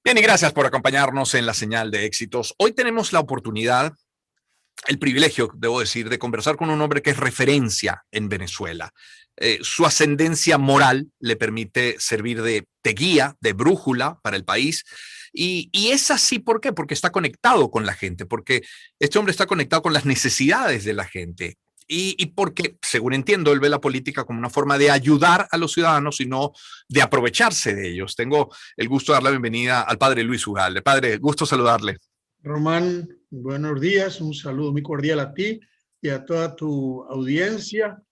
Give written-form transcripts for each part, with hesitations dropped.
Bien, y gracias por acompañarnos en la señal de éxitos. Hoy tenemos la oportunidad, el privilegio, debo decir, de conversar con un hombre que es referencia en Venezuela. Su ascendencia moral le permite servir de guía, de brújula para el país. Y es así, ¿por qué? Porque está conectado con la gente, porque este hombre está conectado con las necesidades de la gente. Y porque, según entiendo, él ve la política como una forma de ayudar a los ciudadanos y no de aprovecharse de ellos. Tengo el gusto de dar la bienvenida al padre Luis Ugalde. Padre, gusto saludarle. Román, buenos días, un saludo muy cordial a ti y a toda tu audiencia.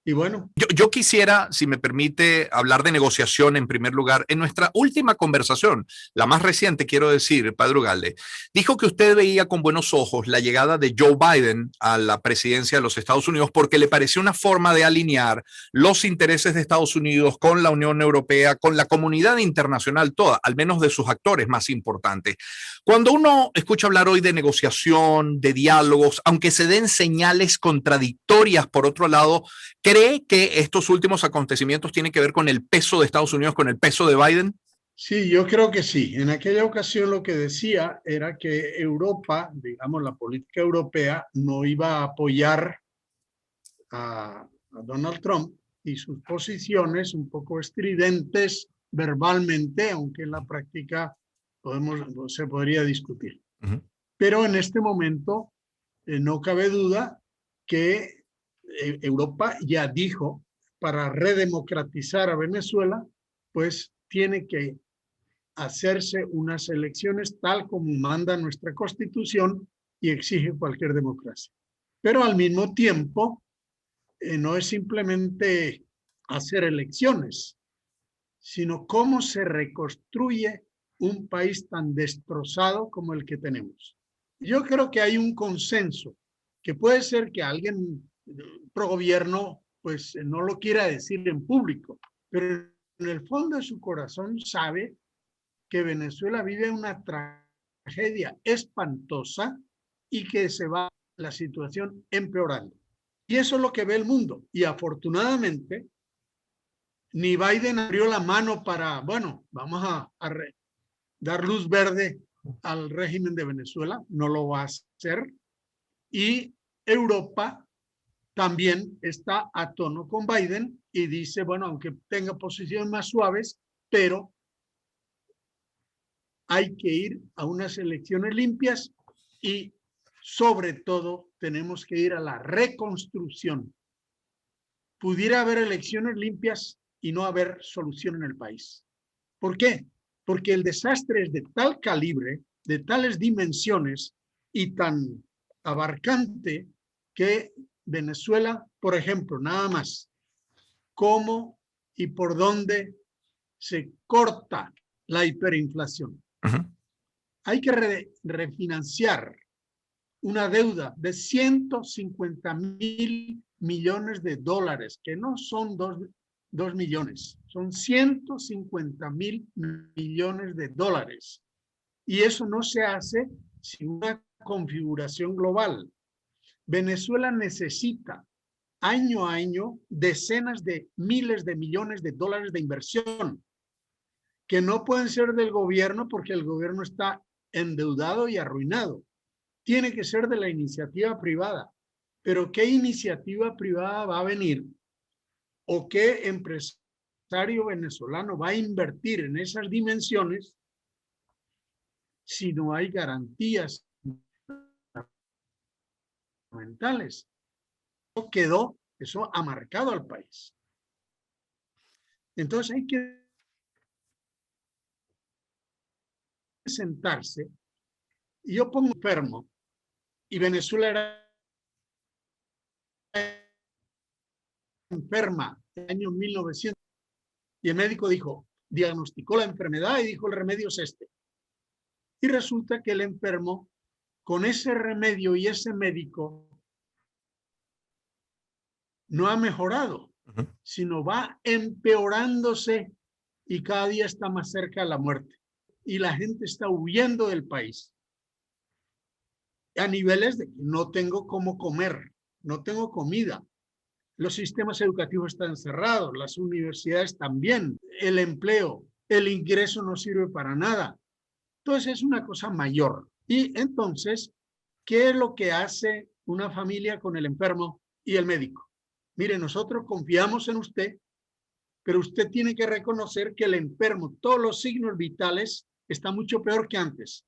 Y bueno, Yo quisiera, si me permite, hablar de negociación en primer lugar. En nuestra última conversación, la más reciente, quiero decir, padre Ugalde, dijo que usted veía con buenos ojos la llegada de Joe Biden a la presidencia de los Estados Unidos porque le pareció una forma de alinear los intereses de Estados Unidos con la Unión Europea, con la comunidad internacional toda, al menos de sus actores más importantes. Cuando uno escucha hablar hoy de negociación, de diálogos, aunque se den señales contradictorias por otro lado, ¿cree que estos últimos acontecimientos tienen que ver con el peso de Estados Unidos, con el peso de Biden? sí, yo creo que sí. En aquella ocasión lo que decía era que Europa, digamos, la política europea no iba a apoyar a Donald Trump y sus posiciones un poco estridentes verbalmente, aunque en la práctica se podría discutir. Pero en este momento no cabe duda que Europa ya dijo, para redemocratizar a Venezuela, pues tiene que hacerse unas elecciones tal como manda nuestra Constitución y exige cualquier democracia. Pero al mismo tiempo, no es simplemente hacer elecciones, sino cómo se reconstruye un país tan destrozado como el que tenemos. Yo creo que hay un consenso, que puede ser que alguien pro gobierno pues no lo quiera decir en público, pero en el fondo de su corazón sabe que Venezuela vive una tragedia espantosa y que se va la situación empeorando. Y eso es lo que ve el mundo. Y afortunadamente, ni Biden abrió la mano para, bueno, vamos a dar luz verde al régimen de Venezuela, no lo va a hacer. Y Europa también está a tono con Biden y dice, bueno, aunque tenga posiciones más suaves, pero hay que ir a unas elecciones limpias y sobre todo tenemos que ir a la reconstrucción. Pudiera haber elecciones limpias y no haber solución en el país. ¿Por qué? Porque el desastre es de tal calibre, de tales dimensiones y tan abarcante que Venezuela, por ejemplo, nada más, cómo y por dónde se corta la hiperinflación. Hay que refinanciar una deuda de 150.000 millones de dólares, que no son 2 millones, son 150.000 millones de dólares. Y eso no se hace sin una configuración global. Venezuela necesita año a año decenas de miles de millones de dólares de inversión, que no pueden ser del gobierno porque el gobierno está endeudado y arruinado. Tiene que ser de la iniciativa privada. Pero ¿qué iniciativa privada va a venir o qué empresario venezolano va a invertir en esas dimensiones si no hay garantías fundamentales? Eso ha marcado al país. Entonces hay que sentarse. Y yo pongo enfermo y Venezuela era enferma en el año 1900 y el médico diagnosticó la enfermedad y dijo el remedio es este. Y resulta que el enfermo con ese remedio y ese médico no ha mejorado, sino va empeorándose y cada día está más cerca de la muerte. Y la gente está huyendo del país a niveles de que no tengo cómo comer, no tengo comida. Los sistemas educativos están cerrados, las universidades también, el empleo, el ingreso no sirve para nada. Entonces es una cosa mayor. Y entonces, ¿qué es lo que hace una familia con el enfermo y el médico? Mire, nosotros confiamos en usted, pero usted tiene que reconocer que el enfermo, todos los signos vitales, está mucho peor que antes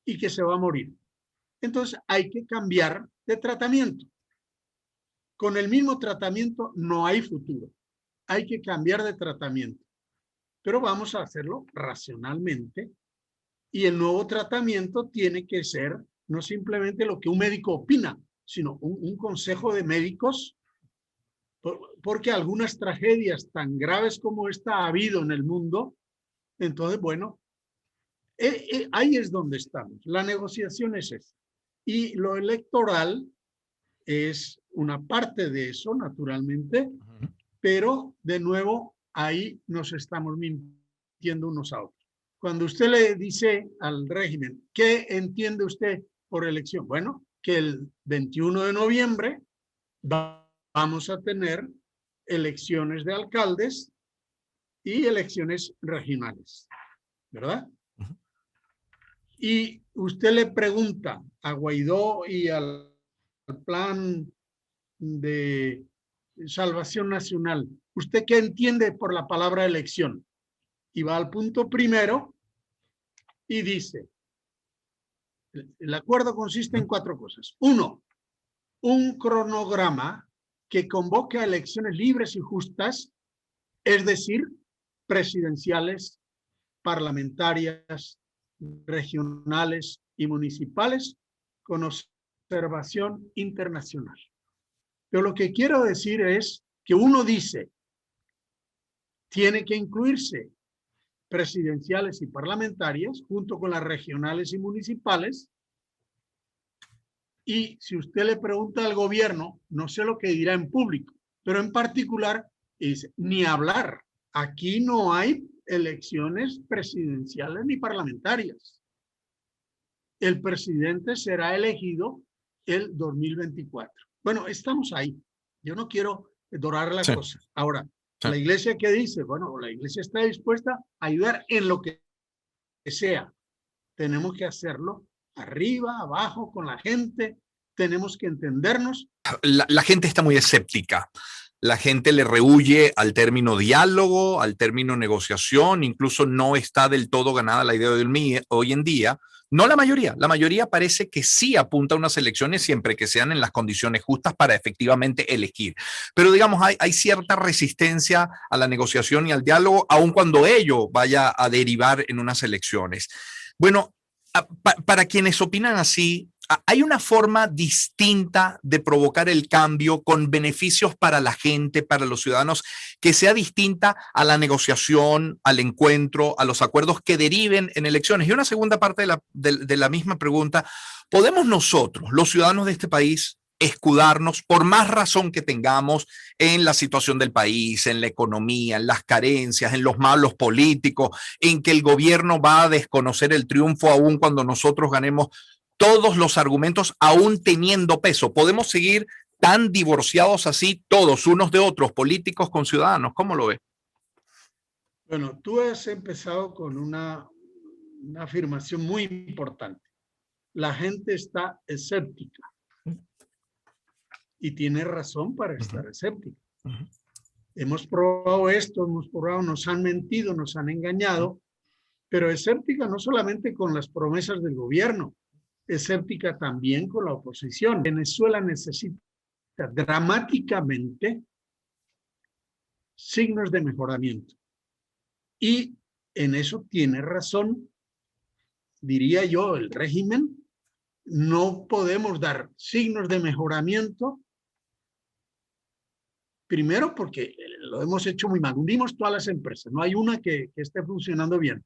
y que se va a morir. Entonces hay que cambiar de tratamiento. Con el mismo tratamiento no hay futuro. Hay que cambiar de tratamiento. Pero vamos a hacerlo racionalmente y el nuevo tratamiento tiene que ser no simplemente lo que un médico opina, sino un consejo de médicos, porque algunas tragedias tan graves como esta ha habido en el mundo. Entonces, bueno, ahí es donde estamos. La negociación es esa. Y lo electoral es una parte de eso, naturalmente, pero de nuevo ahí nos estamos mintiendo unos a otros. Cuando usted le dice al régimen, ¿qué entiende usted por elección? Bueno, que el 21 de noviembre vamos a tener elecciones de alcaldes y elecciones regionales, ¿verdad? Y usted le pregunta a Guaidó y al plan de salvación nacional, ¿usted qué entiende por la palabra elección? Y va al punto primero y dice, el acuerdo consiste en 4 cosas. 1, un cronograma que convoque a elecciones libres y justas, es decir, presidenciales, parlamentarias, regionales y municipales, con observación internacional. Pero lo que quiero decir es que uno dice, tiene que incluirse presidenciales y parlamentarias, junto con las regionales y municipales. Y si usted le pregunta al gobierno, no sé lo que dirá en público, pero en particular dice, ni hablar. Aquí no hay elecciones presidenciales ni parlamentarias. El presidente será elegido el 2024. Bueno, estamos ahí. Yo no quiero dorar la cosa. Ahora, la iglesia, ¿qué dice? Bueno, la iglesia está dispuesta a ayudar en lo que sea. Tenemos que hacerlo arriba, abajo, con la gente. Tenemos que entendernos. La gente está muy escéptica. La gente le rehúye al término diálogo, al término negociación, incluso no está del todo ganada la idea de hoy en día. No la mayoría parece que sí apunta a unas elecciones siempre que sean en las condiciones justas para efectivamente elegir. Pero digamos, hay cierta resistencia a la negociación y al diálogo, aun cuando ello vaya a derivar en unas elecciones. Bueno, para quienes opinan así, hay una forma distinta de provocar el cambio con beneficios para la gente, para los ciudadanos, que sea distinta a la negociación, al encuentro, a los acuerdos que deriven en elecciones. Y una segunda parte de la misma pregunta, ¿podemos nosotros, los ciudadanos de este país, escudarnos por más razón que tengamos en la situación del país, en la economía, en las carencias, en los malos políticos, en que el gobierno va a desconocer el triunfo aún cuando nosotros ganemos? Todos los argumentos aún teniendo peso. ¿Podemos seguir tan divorciados así todos unos de otros, políticos con ciudadanos? ¿Cómo lo ves? Bueno, tú has empezado con una afirmación muy importante. La gente está escéptica y tiene razón para estar escéptica. Hemos probado esto, nos han mentido, nos han engañado, pero escéptica no solamente con las promesas del gobierno, escéptica también con la oposición. Venezuela necesita dramáticamente signos de mejoramiento. Y en eso tiene razón, diría yo, el régimen. No podemos dar signos de mejoramiento, primero porque lo hemos hecho muy mal. Hundimos todas las empresas, no hay una que esté funcionando bien.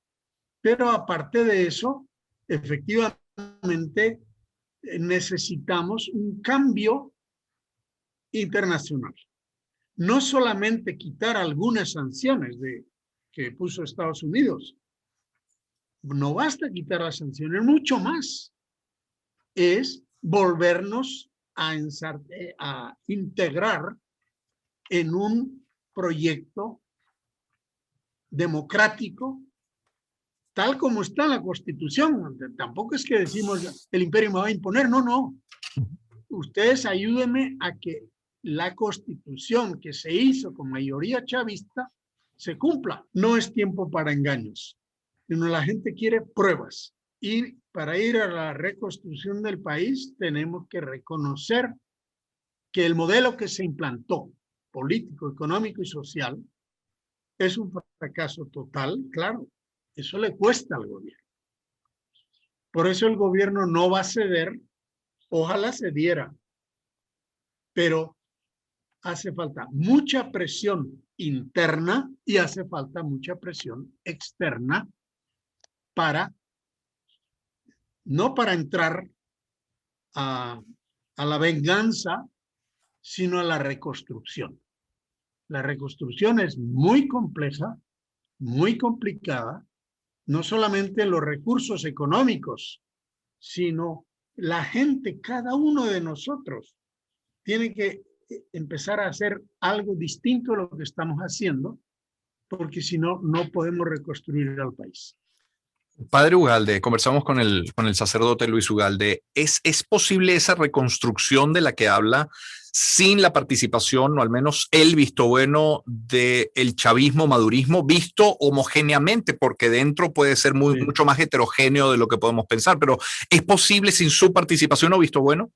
Pero aparte de eso, efectivamente, necesitamos un cambio internacional. No solamente quitar algunas sanciones que puso Estados Unidos. No basta quitar las sanciones, mucho más. Es volvernos a integrar en un proyecto democrático, tal como está en la Constitución. Tampoco es que decimos el imperio me va a imponer, no, no. Ustedes ayúdenme a que la Constitución que se hizo con mayoría chavista se cumpla. No es tiempo para engaños, sino la gente quiere pruebas. Y para ir a la reconstrucción del país tenemos que reconocer que el modelo que se implantó, político, económico y social, es un fracaso total, claro. Eso le cuesta al gobierno. Por eso el gobierno no va a ceder. Ojalá cediera, pero hace falta mucha presión interna y hace falta mucha presión externa para, no para entrar a la venganza, sino a la reconstrucción. La reconstrucción es muy compleja, muy complicada, no solamente los recursos económicos, sino la gente, cada uno de nosotros, tiene que empezar a hacer algo distinto a lo que estamos haciendo, porque si no, no podemos reconstruir al país. Padre Ugalde, conversamos con el sacerdote Luis Ugalde. ¿Es posible esa reconstrucción de la que habla sin la participación, o al menos el visto bueno del chavismo, madurismo, visto homogéneamente, porque dentro puede ser mucho más heterogéneo de lo que podemos pensar, pero ¿es posible sin su participación o visto bueno?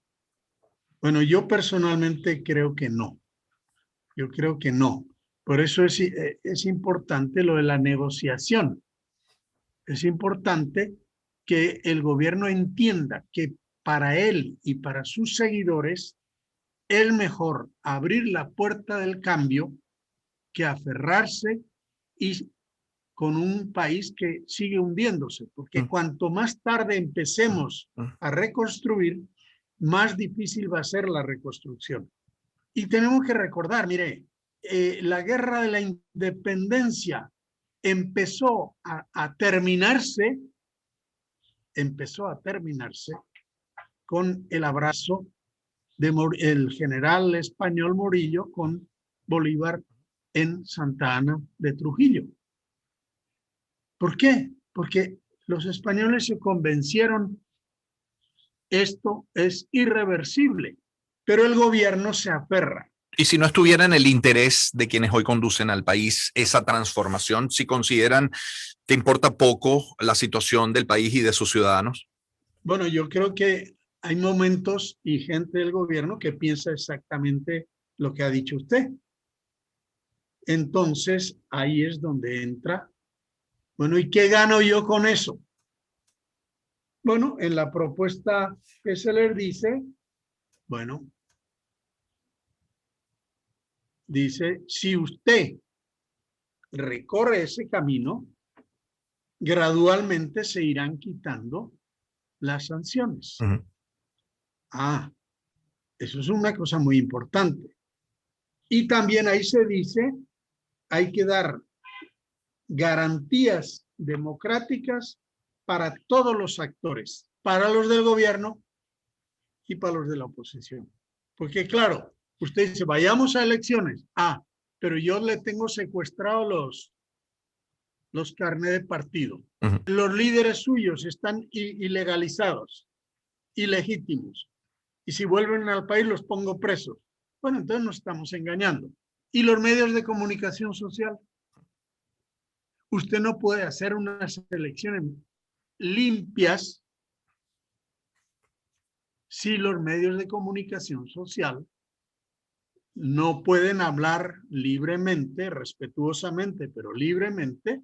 Bueno, yo personalmente creo que no. Yo creo que no. Por eso es importante lo de la negociación. Es importante que el gobierno entienda que para él y para sus seguidores es mejor abrir la puerta del cambio que aferrarse y con un país que sigue hundiéndose, porque cuanto más tarde empecemos a reconstruir, más difícil va a ser la reconstrucción. Y tenemos que recordar, mire, la guerra de la independencia empezó a terminarse con el abrazo del general español Morillo con Bolívar en Santa Ana de Trujillo. ¿Por qué? Porque los españoles se convencieron, esto es irreversible, pero el gobierno se aferra. Y si no estuviera en el interés de quienes hoy conducen al país esa transformación, si consideran que importa poco la situación del país y de sus ciudadanos. Bueno, yo creo que hay momentos y gente del gobierno que piensa exactamente lo que ha dicho usted. Entonces, ahí es donde entra. Bueno, ¿y qué gano yo con eso? Bueno, en la propuesta que se les dice, bueno, dice, si usted recorre ese camino, gradualmente se irán quitando las sanciones. Eso es una cosa muy importante. Y también ahí se dice, hay que dar garantías democráticas para todos los actores, para los del gobierno y para los de la oposición. Porque claro, usted dice, vayamos a elecciones. Pero yo le tengo secuestrados los carnets de partido. Los líderes suyos están ilegalizados, ilegítimos. Y si vuelven al país los pongo presos. Bueno, entonces nos estamos engañando. ¿Y los medios de comunicación social? Usted no puede hacer unas elecciones limpias si los medios de comunicación social no pueden hablar libremente, respetuosamente, pero libremente,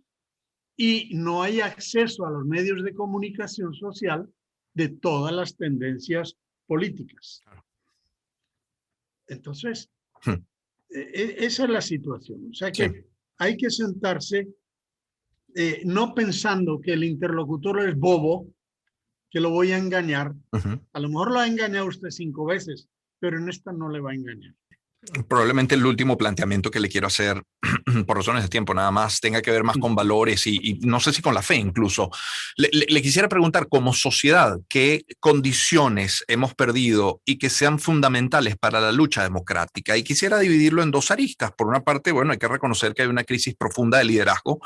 y no hay acceso a los medios de comunicación social de todas las tendencias políticas. Entonces, esa es la situación. O sea que hay que sentarse, no pensando que el interlocutor es bobo, que lo voy a engañar. A lo mejor lo ha engañado usted 5 veces, pero en esta no le va a engañar. Probablemente el último planteamiento que le quiero hacer, por razones de tiempo nada más, tenga que ver más con valores y no sé si con la fe incluso. Le quisiera preguntar, como sociedad, ¿qué condiciones hemos perdido y que sean fundamentales para la lucha democrática? Y quisiera dividirlo en dos aristas. Por una parte, bueno, hay que reconocer que hay una crisis profunda de liderazgo.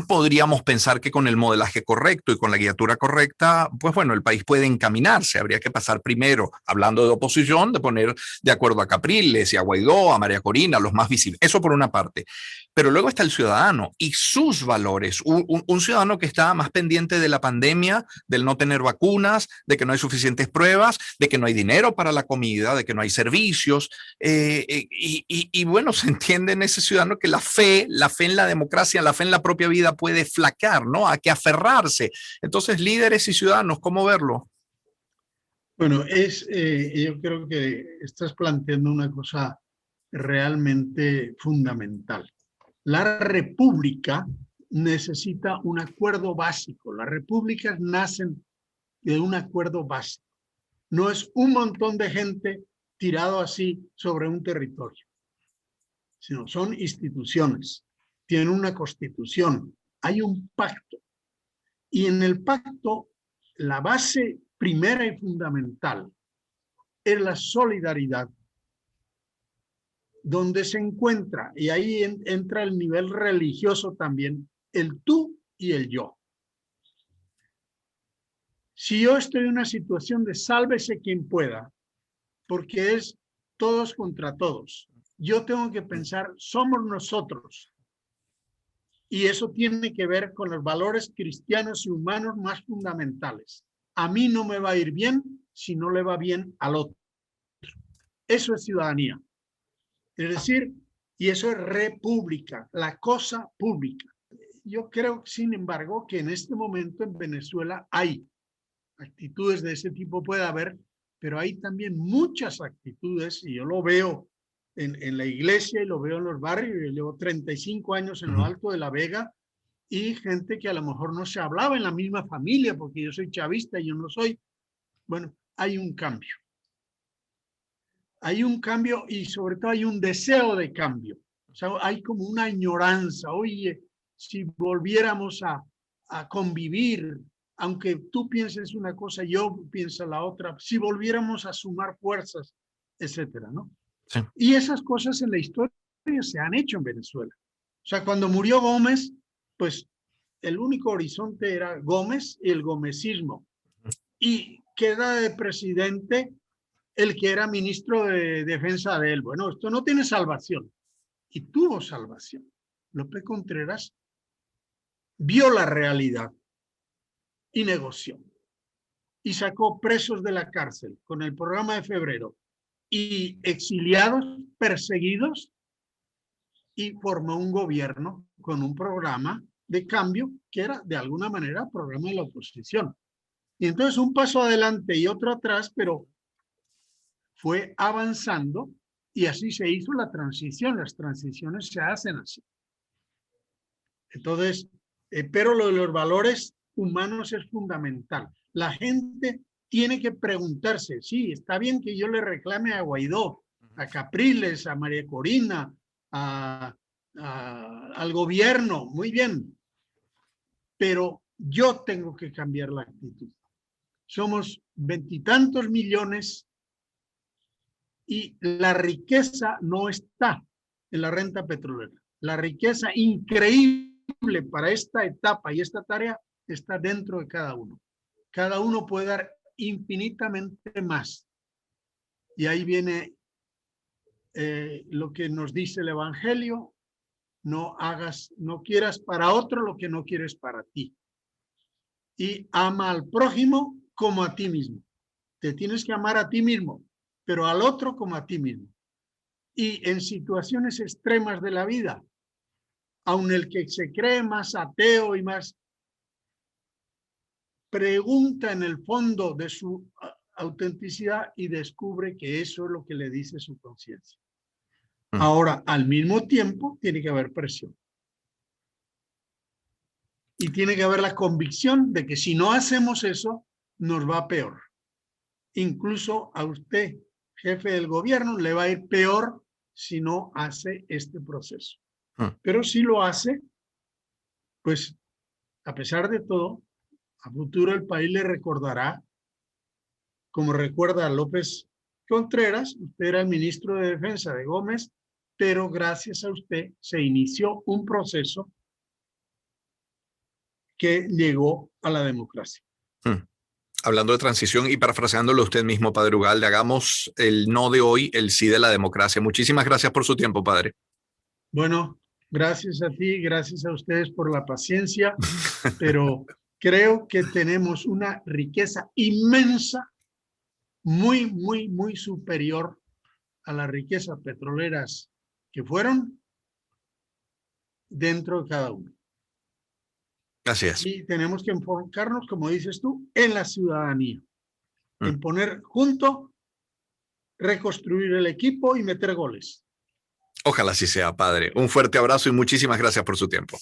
Podríamos pensar que con el modelaje correcto y con la guiatura correcta, pues bueno, el país puede encaminarse. Habría que pasar primero, hablando de oposición, de poner de acuerdo a Capriles y a Guaidó, a María Corina, los más visibles. Eso por una parte. Pero luego está el ciudadano y sus valores. Un ciudadano que está más pendiente de la pandemia, del no tener vacunas, de que no hay suficientes pruebas, de que no hay dinero para la comida, de que no hay servicios. Y bueno, se entiende en ese ciudadano que la fe en la democracia, la fe en la propia vida puede flaquear, ¿no? Hay que aferrarse. Entonces, líderes y ciudadanos, ¿cómo verlo? Bueno, yo creo que estás planteando una cosa realmente fundamental. La república necesita un acuerdo básico. Las repúblicas nacen de un acuerdo básico. No es un montón de gente tirado así sobre un territorio, sino son instituciones. Tienen una constitución, hay un pacto. Y en el pacto, la base primera y fundamental es la solidaridad, donde se encuentra, y ahí entra el nivel religioso también, el tú y el yo. Si yo estoy en una situación de sálvese quien pueda, porque es todos contra todos, yo tengo que pensar, somos nosotros. Y eso tiene que ver con los valores cristianos y humanos más fundamentales. A mí no me va a ir bien si no le va bien al otro. Eso es ciudadanía. Es decir, y eso es república, la cosa pública. Yo creo, sin embargo, que en este momento en Venezuela hay actitudes de ese tipo, puede haber, pero hay también muchas actitudes, y yo lo veo en la iglesia y lo veo en los barrios. Yo llevo 35 años en lo alto de La Vega, y gente que a lo mejor no se hablaba en la misma familia, porque yo soy chavista y yo no soy. Bueno, hay un cambio. Hay un cambio y sobre todo hay un deseo de cambio. O sea, hay como una añoranza. Oye, si volviéramos a convivir, aunque tú pienses una cosa, yo pienso la otra, si volviéramos a sumar fuerzas, etcétera, ¿no? Sí. Y esas cosas en la historia se han hecho en Venezuela. O sea, cuando murió Gómez, pues el único horizonte era Gómez y el gomecismo. Y queda de presidente el que era ministro de defensa de él. Bueno, esto no tiene salvación. Y tuvo salvación. López Contreras vio la realidad y negoció. Y sacó presos de la cárcel con el programa de febrero y exiliados, perseguidos, y formó un gobierno con un programa de cambio que era de alguna manera programa de la oposición. Y entonces un paso adelante y otro atrás, pero fue avanzando y así se hizo la transición. Las transiciones se hacen así. Entonces, pero lo de los valores humanos es fundamental. La gente tiene que preguntarse, sí, está bien que yo le reclame a Guaidó, a Capriles, a María Corina, al gobierno, muy bien, pero yo tengo que cambiar la actitud. Somos 20 y tantos millones y la riqueza no está en la renta petrolera. La riqueza increíble para esta etapa y esta tarea está dentro de cada uno. Cada uno puede dar infinitamente más. Y ahí viene lo que nos dice el Evangelio: no quieras para otro lo que no quieres para ti. Y ama al prójimo como a ti mismo. Te tienes que amar a ti mismo, pero al otro como a ti mismo. Y en situaciones extremas de la vida, aun el que se cree más ateo y más, pregunta en el fondo de su autenticidad y descubre que eso es lo que le dice su conciencia. Ahora, al mismo tiempo, tiene que haber presión. Y tiene que haber la convicción de que si no hacemos eso, nos va peor. Incluso a usted jefe del gobierno, le va a ir peor si no hace este proceso. Pero si lo hace, pues a pesar de todo, a futuro el país le recordará, como recuerda a López Contreras, usted era el ministro de Defensa de Gómez, pero gracias a usted se inició un proceso que llegó a la democracia. Hablando de transición y parafraseándolo usted mismo, padre Ugalde, hagamos el no de hoy, el sí de la democracia. Muchísimas gracias por su tiempo, padre. Bueno, gracias a ti, gracias a ustedes por la paciencia, pero creo que tenemos una riqueza inmensa, muy, muy, muy superior a las riquezas petroleras que fueron dentro de cada uno. Así es. Y tenemos que enfocarnos, como dices tú, en la ciudadanía, en poner junto, reconstruir el equipo y meter goles. Ojalá así sea, padre. Un fuerte abrazo y muchísimas gracias por su tiempo.